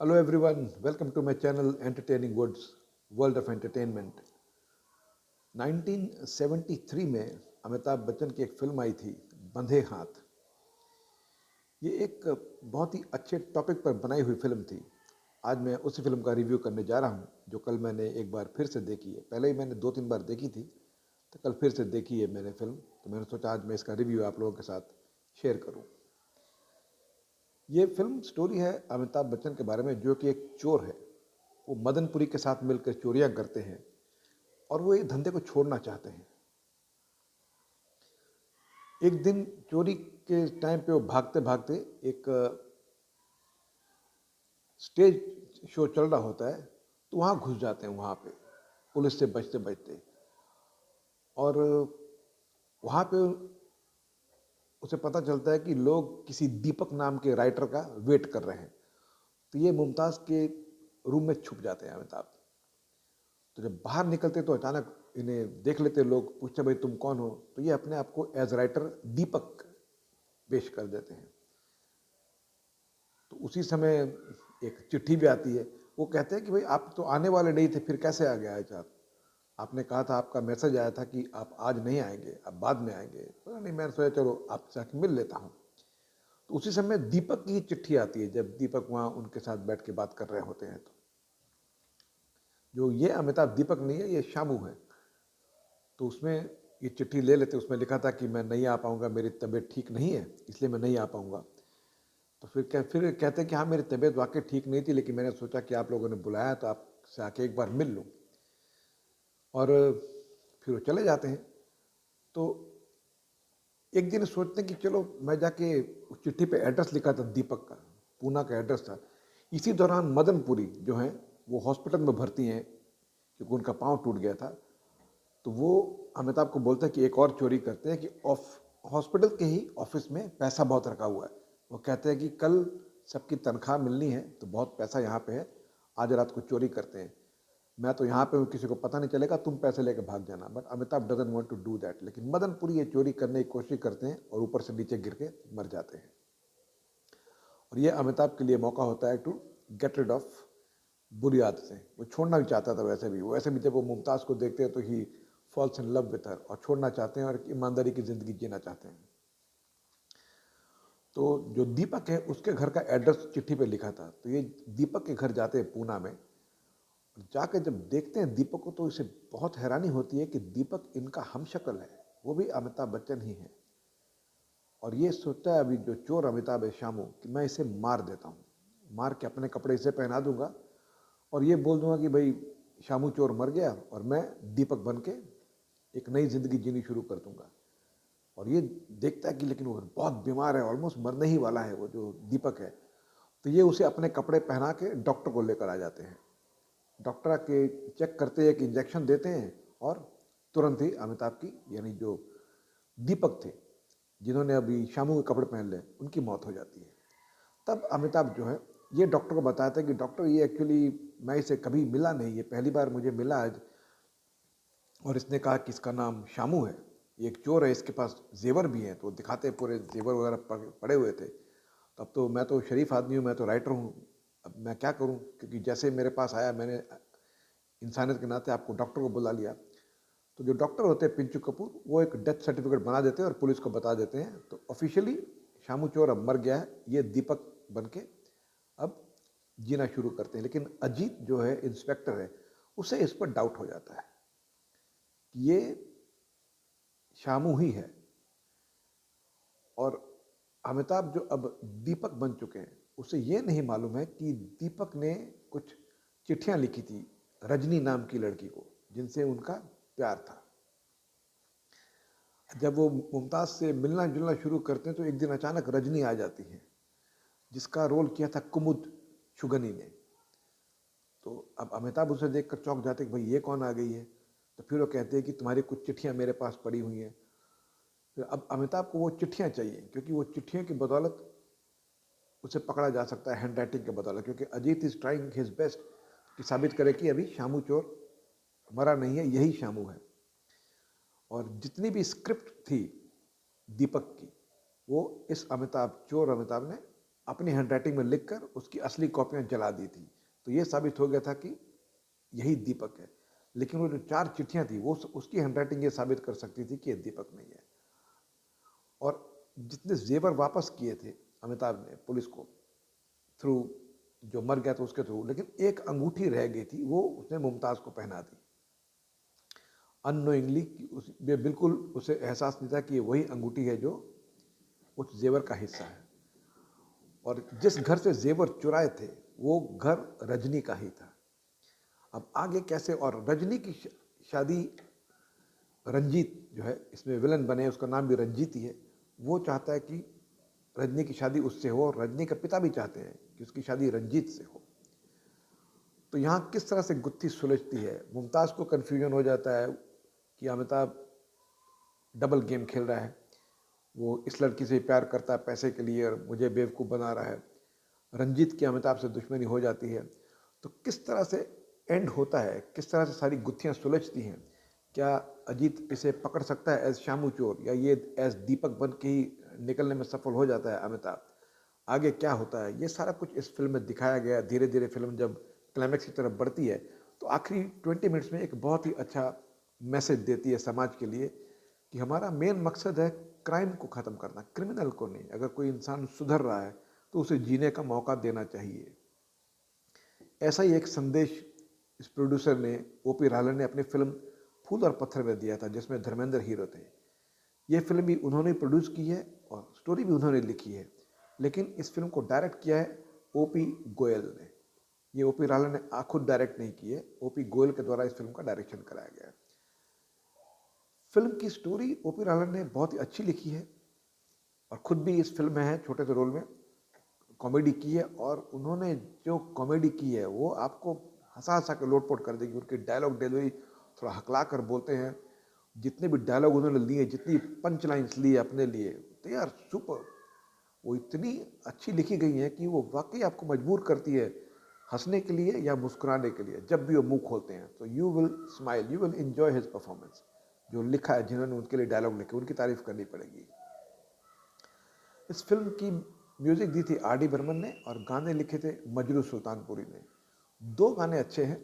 Hello everyone, welcome to my channel Entertaining Woods, World of Entertainment. 1973 में अमिताभ बच्चन की एक film आई थी, बंधे हाथ। ये एक बहुत ही अच्छे टॉपिक पर बनाई हुई फिल्म थी। आज मैं उसी फिल्म का रिव्यू करने जा रहा हूँ, जो कल मैंने एक बार फिर से देखी है। पहले ही मैंने 2-3 बार देखी थी, तो कल फिर से देखी है मैंने फिल्म। तो मैंने सोचा आज मैं इसका रिव्यू आप लोगों के साथ शेयर करूँ। ये फिल्म स्टोरी है अमिताभ बच्चन के बारे में, जो कि एक चोर है। वो मदनपुरी के साथ मिलकर चोरियां करते हैं और वो ये धंधे को छोड़ना चाहते हैं। एक दिन चोरी के टाइम पे वो भागते भागते एक स्टेज शो चल रहा होता है, तो वहाँ घुस जाते हैं, वहाँ पे पुलिस से बचते बचते। और वहाँ पे उसे पता चलता है कि लोग किसी दीपक नाम के राइटर का वेट कर रहे हैं। तो ये मुमताज़ के रूम में छुप जाते हैं अमिताभ। तो जब बाहर निकलते तो अचानक इन्हें देख लेते लोग, पूछते भाई तुम कौन हो। तो ये अपने आप को एज राइटर दीपक पेश कर देते हैं। तो उसी समय एक चिट्ठी भी आती है। वो कहते हैं कि भाई आप तो आने वाले नहीं थे, फिर कैसे आ गया आज आप? आपने कहा था, आपका मैसेज आया था कि आप आज नहीं आएंगे, आप बाद में आएंगे। तो नहीं, मैंने सोचा चलो आपसे आके मिल लेता हूँ। तो उसी समय दीपक की चिट्ठी आती है, जब दीपक वहाँ उनके साथ बैठ के बात कर रहे होते हैं। तो जो ये अमिताभ दीपक नहीं है, ये शामू है। तो उसमें ये चिट्ठी ले लेते, उसमें लिखा था कि मैं नहीं आ पाऊँगा, मेरी तबीयत ठीक नहीं है, इसलिए मैं नहीं आ पाऊँगा। तो फिर कहते हैं कि हाँ, मेरी तबीयत वाकई ठीक नहीं थी, लेकिन मैंने सोचा कि आप लोगों ने बुलाया तो आपसे आके एक बार मिल लूँ। और फिर वो चले जाते हैं। तो एक दिन सोचते हैं कि चलो मैं जाके उस चिट्ठी पे एड्रेस लिखा था दीपक का, पूना का एड्रेस था। इसी दौरान मदनपुरी जो हैं वो हॉस्पिटल में भर्ती हैं, क्योंकि उनका पाँव टूट गया था। तो वो अमिताभ को बोलते हैं कि एक और चोरी करते हैं, कि हॉस्पिटल के ही ऑफिस में पैसा बहुत रखा हुआ है। वो कहते हैं कि कल सबकी तनख्वाह मिलनी है, तो बहुत पैसा यहाँ पे है, आज रात को चोरी करते हैं। मैं तो यहाँ पे हूँ, किसी को पता नहीं चलेगा, तुम पैसे लेके भाग जाना। But Amitabh doesn't want to do that. लेकिन मदनपुरी ये चोरी करने की कोशिश करते हैं और ऊपर से नीचे गिर के मर जाते हैं। और ये अमिताभ के लिए मौका होता है टू गेट रिड ऑफ बुरी आदतें। वो छोड़ना भी चाहता था, वैसे भी जब वो मुमताज़ को देखते हैं तो he falls in love with her, और छोड़ना चाहते हैं और एक ईमानदारी की ज़िंदगी जीना चाहते हैं। तो जो दीपक है उसके घर का एड्रेस चिट्ठी पे लिखा था। तो ये दीपक के घर जाते हैं पूना में। जाके जब देखते हैं दीपक को, तो इसे बहुत हैरानी होती है कि दीपक इनका हमशक्ल है, वो भी अमिताभ बच्चन ही है। और ये सोचता है अभी जो चोर अमिताभ है शामू, कि मैं इसे मार देता हूँ, मार के अपने कपड़े इसे पहना दूंगा और ये बोल दूंगा कि भाई शामू चोर मर गया और मैं दीपक बन के एक नई जिंदगी जीनी शुरू कर दूंगा। और ये देखता है कि लेकिन वो बहुत बीमार है, ऑलमोस्ट मरने ही वाला है वो जो दीपक है। तो ये उसे अपने कपड़े पहना के डॉक्टर को लेकर आ जाते हैं। डॉक्टर आके चेक करते हैं कि इंजेक्शन देते हैं, और तुरंत ही अमिताभ की, यानी जो दीपक थे जिन्होंने अभी शामू के कपड़े पहन ले, उनकी मौत हो जाती है। तब अमिताभ जो है ये डॉक्टर को बताता है कि डॉक्टर ये एक्चुअली मैं इसे कभी मिला नहीं, ये पहली बार मुझे मिला आज। और इसने कहा कि इसका नाम शामू है, ये एक चोर है, इसके पास जेवर भी हैं। तो दिखाते पूरे जेवर वगैरह पड़े हुए थे। तब तो मैं तो शरीफ आदमी हूँ, मैं तो राइटर हूँ, अब मैं क्या करूँ, क्योंकि जैसे मेरे पास आया मैंने इंसानियत के नाते आपको डॉक्टर को बुला लिया। तो जो डॉक्टर होते हैं पिंचू कपूर, वो एक डेथ सर्टिफिकेट बना देते हैं और पुलिस को बता देते हैं। तो ऑफिशियली शामू चोर अब मर गया है, ये दीपक बन के अब जीना शुरू करते हैं। लेकिन अजीत जो है इंस्पेक्टर है, उसे इस पर डाउट हो जाता है कि ये शामू ही है। और अमिताभ जो अब दीपक बन चुके हैं, उसे ये नहीं मालूम है कि दीपक ने कुछ चिट्ठियां लिखी थी रजनी नाम की लड़की को, जिनसे उनका प्यार था। जब वो मुमताज़ से मिलना जुलना शुरू करते हैं, तो एक दिन अचानक रजनी आ जाती है, जिसका रोल किया था कुमुद शुगनी ने। तो अब अमिताभ उसे देखकर चौंक जाते हैं कि भाई ये कौन आ गई है। तो फिर वो कहते हैं कि तुम्हारी कुछ चिट्ठियां मेरे पास पड़ी हुई हैं। फिर अब अमिताभ को वो चिट्ठियां चाहिए, क्योंकि वो चिट्ठियों की बदौलत उसे पकड़ा जा सकता है, हैंड राइटिंग के बदौलत। क्योंकि Ajit is trying his best कि साबित करे कि अभी शामू चोर मरा नहीं है, यही शामू है। और जितनी भी स्क्रिप्ट थी दीपक की, वो इस चोर अमिताभ ने अपनी हैंडराइटिंग में लिखकर उसकी असली कॉपियां जला दी थी। तो ये साबित हो गया था कि यही दीपक है। लेकिन वो जो 4 चिट्ठियां थी वो उसकी हैंडराइटिंग ये साबित कर सकती थी कि ये दीपक नहीं है। और जितने जेवर वापस किए थे अमिताभ ने पुलिस को थ्रू, जो मर गया था उसके थ्रू, लेकिन एक अंगूठी रह गई थी, वो उसने मुमताज को पहना दी अननोइंगली। बिल्कुल उसे एहसास नहीं था कि वही अंगूठी है जो उस जेवर का हिस्सा है। और जिस घर से जेवर चुराए थे वो घर रजनी का ही था। अब आगे कैसे, और रजनी की शादी, रंजीत जो है इसमें विलन बने, उसका नाम भी रंजीत ही है, वो चाहता है कि रजनी की शादी उससे हो, और रजनी का पिता भी चाहते हैं कि उसकी शादी रंजीत से हो। तो यहाँ किस तरह से गुत्थी सुलझती है। मुमताज को कन्फ्यूजन हो जाता है कि अमिताभ डबल गेम खेल रहा है, वो इस लड़की से प्यार करता है पैसे के लिए और मुझे बेवकूफ़ बना रहा है। रंजीत की अमिताभ से दुश्मनी हो जाती है। तो किस तरह से एंड होता है, किस तरह से सारी गुत्थियां सुलझती हैं। क्या अजीत इसे पकड़ सकता है एज शामू चोर, या ये एज दीपक बन के ही निकलने में सफल हो जाता है अमिताभ। आगे क्या होता है, ये सारा कुछ इस फिल्म में दिखाया गया। धीरे धीरे फिल्म जब क्लाइमैक्स की तरफ बढ़ती है तो आखिरी 20 मिनट्स में एक बहुत ही अच्छा मैसेज देती है समाज के लिए कि हमारा मेन मकसद है क्राइम को ख़त्म करना, क्रिमिनल को नहीं। अगर कोई इंसान सुधर रहा है तो उसे जीने का मौका देना चाहिए। ऐसा ही एक संदेश इस प्रोड्यूसर ने, ओपी राहलन ने, अपनी फिल्म फूल और पत्थर में दिया था, जिसमें धर्मेंद्र हीरो थे। ये फिल्म भी उन्होंने प्रोड्यूस की है और स्टोरी भी उन्होंने लिखी है, लेकिन इस फिल्म को डायरेक्ट किया है ओपी गोयल ने। ये ओपी राहलन ने खुद डायरेक्ट नहीं की है, ओपी गोयल के द्वारा इस फिल्म का डायरेक्शन कराया गया है। फिल्म की स्टोरी ओपी राहलन ने बहुत ही अच्छी लिखी है और खुद भी इस फिल्म में है छोटे से रोल में, कॉमेडी की है। और उन्होंने जो कॉमेडी की है वो आपको हंसा हंसा के लोटपोट कर देगी। उनकी डायलॉग डिलीवरी थोड़ा हकला कर बोलते हैं। जितने भी डायलॉग उन्होंने लिए, जितनी पंच लाइन्स लिए अपने लिए, दे आर सुपर। वो इतनी अच्छी लिखी गई हैं कि वो वाकई आपको मजबूर करती है हंसने के लिए या मुस्कुराने के लिए। जब भी वो मुंह खोलते हैं तो you will smile, you will enjoy his performance. जो लिखा है, जिन्होंने उनके लिए डायलॉग लिखे, उनकी तारीफ करनी पड़ेगी। इस फिल्म की म्यूजिक दी थी आर डी बर्मन ने और गाने लिखे थे मजरू सुल्तानपुरी ने। 2 गाने अच्छे हैं।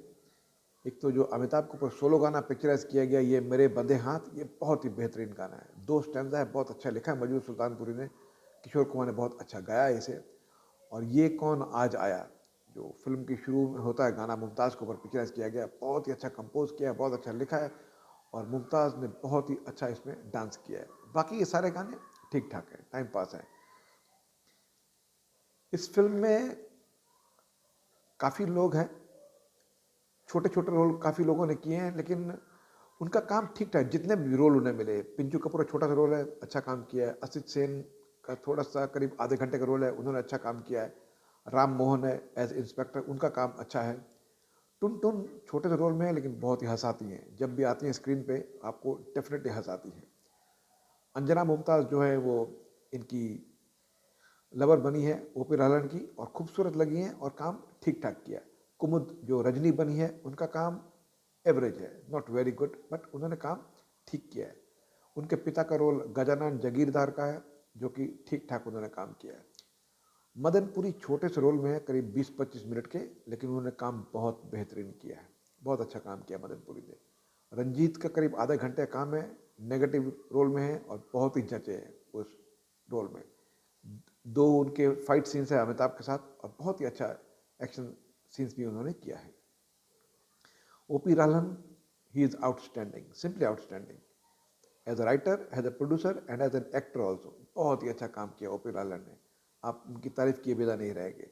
एक तो जो अमिताभ के ऊपर सोलो गाना पिक्चराइज किया गया, ये मेरे बंधे हाथ, ये बहुत ही बेहतरीन गाना है। 2 स्टैंजा है, बहुत अच्छा लिखा है मजरू सुल्तानपुरी ने। किशोर कुमार ने बहुत अच्छा गाया है इसे। और ये कौन आज आया, जो फिल्म की शुरू में होता है गाना, मुमताज़ के ऊपर पिक्चराइज किया गया। बहुत ही अच्छा कंपोज किया है, बहुत अच्छा लिखा है और मुमताज़ ने बहुत ही अच्छा इसमें डांस किया है। बाकी ये सारे गाने ठीक ठाक है, टाइम पास है। इस फिल्म में काफ़ी लोग हैं, छोटे छोटे रोल काफ़ी लोगों ने किए हैं, लेकिन उनका काम ठीक ठाक, जितने भी रोल उन्हें मिले। पिंचू कपूर का छोटा सा रोल है, अच्छा काम किया है। असित सेन का थोड़ा सा करीब आधे घंटे का रोल है, उन्होंने अच्छा काम किया है। राम मोहन है एज इंस्पेक्टर, उनका काम अच्छा है। टुन टुन छोटे से रोल में है लेकिन बहुत ही हंसाती हैं, जब भी आती हैं स्क्रीन पे आपको डेफिनेटली हंसाती हैं। अंजना मुमताज़ जो है वो इनकी लवर बनी है ओपी राहलन की, और खूबसूरत लगी हैं और काम ठीक ठाक किया। कुमुद जो रजनी बनी है, उनका काम एवरेज है, नॉट वेरी गुड, बट उन्होंने काम ठीक किया है। उनके पिता का रोल गजानन जगीरदार का है, जो कि ठीक ठाक उन्होंने काम किया है। मदनपुरी छोटे से रोल में है, करीब 20-25 मिनट के, लेकिन उन्होंने काम बहुत बेहतरीन किया है, बहुत अच्छा काम किया मदनपुरी ने। रंजीत का करीब आधे घंटे का काम है, नेगेटिव रोल में है और बहुत ही जचे हैं उस रोल में। 2 उनके फाइट सीन्स है अमिताभ के साथ और बहुत ही अच्छा एक्शन सीन्स भी उन्होंने किया है। OP Ralhan, he is outstanding, simply outstanding, as a writer, as a producer and as an actor also. बहुत ही अच्छा काम किया ओपी राहलन ने, आप उनकी तारीफ किए बिना नहीं रहेंगे।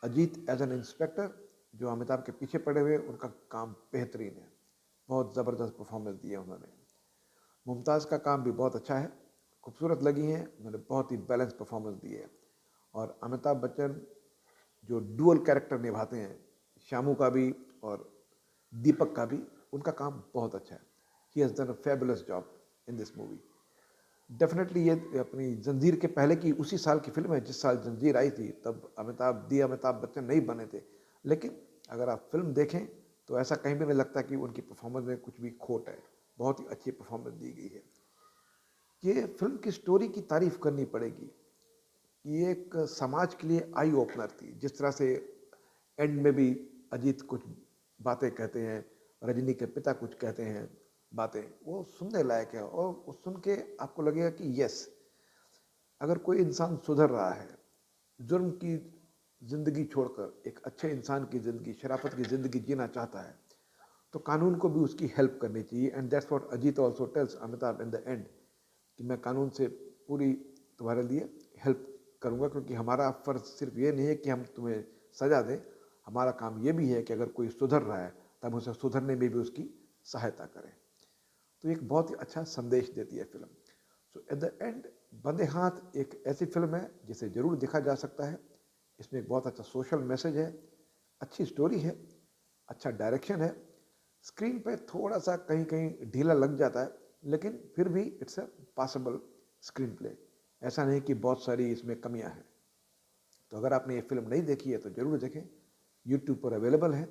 अजीत एज एन इंस्पेक्टर, जो अमिताभ के पीछे पड़े हुए, उनका काम बेहतरीन है, बहुत ज़बरदस्त परफॉर्मेंस दी है उन्होंने। मुमताज़ का काम भी बहुत अच्छा है, खूबसूरत लगी हैं, उन्होंने बहुत ही बैलेंस परफॉर्मेंस दी है। और अमिताभ बच्चन जो डुअल कैरेक्टर निभाते हैं, शामू का भी और दीपक का भी, उनका काम बहुत अच्छा है। He has done a fabulous job in this movie. Definitely ये अपनी जंजीर के पहले की उसी साल की फिल्म है, जिस साल जंजीर आई थी, तब अमिताभ बच्चन नहीं बने थे। लेकिन अगर आप फिल्म देखें तो ऐसा कहीं भी नहीं लगता कि उनकी परफॉर्मेंस में कुछ भी खोट है, बहुत ही अच्छी परफॉर्मेंस दी गई है। ये फिल्म की स्टोरी की तारीफ करनी पड़ेगी। ये एक समाज के लिए आई ओपनर थी। जिस तरह से एंड में भी अजीत कुछ बातें कहते हैं, रजनी के पिता कुछ कहते हैं बातें, वो सुनने लायक है। और वो सुन के आपको लगेगा कि यस, अगर कोई इंसान सुधर रहा है, जुर्म की ज़िंदगी छोड़कर एक अच्छे इंसान की ज़िंदगी, शराफत की ज़िंदगी जीना चाहता है, तो कानून को भी उसकी हेल्प करनी चाहिए। And that's what Ajit also tells Amitabh in the end, कि मैं कानून से पूरी तुम्हारे लिए हेल्प करूँगा, क्योंकि हमारा फ़र्ज़ सिर्फ ये नहीं है कि हम तुम्हें सज़ा दें, हमारा काम ये भी है कि अगर कोई सुधर रहा है तब उसे सुधरने में भी उसकी सहायता करें। तो एक बहुत ही अच्छा संदेश देती है film. So at the end, बंदे हाथ एक ऐसी फिल्म है जिसे ज़रूर देखा जा सकता है। इसमें एक बहुत अच्छा सोशल मैसेज है, अच्छी स्टोरी है, अच्छा डायरेक्शन है। स्क्रीन पे थोड़ा सा कहीं कहीं ढीला लग जाता है, लेकिन फिर भी इट्स अ पासेबल स्क्रीन प्ले। ऐसा नहीं कि बहुत सारी इसमें कमियां हैं। तो अगर आपने ये फिल्म नहीं देखी है तो ज़रूर देखें, यूट्यूब पर अवेलेबल है।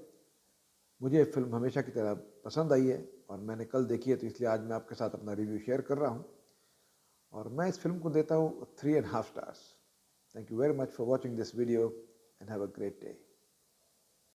मुझे ये फिल्म हमेशा की तरह पसंद आई है और मैंने कल देखी है, तो इसलिए आज मैं आपके साथ अपना रिव्यू शेयर कर रहा हूँ। और मैं इस फिल्म को देता हूँ 3.5 stars. Thank you very much for watching this video and have a great day.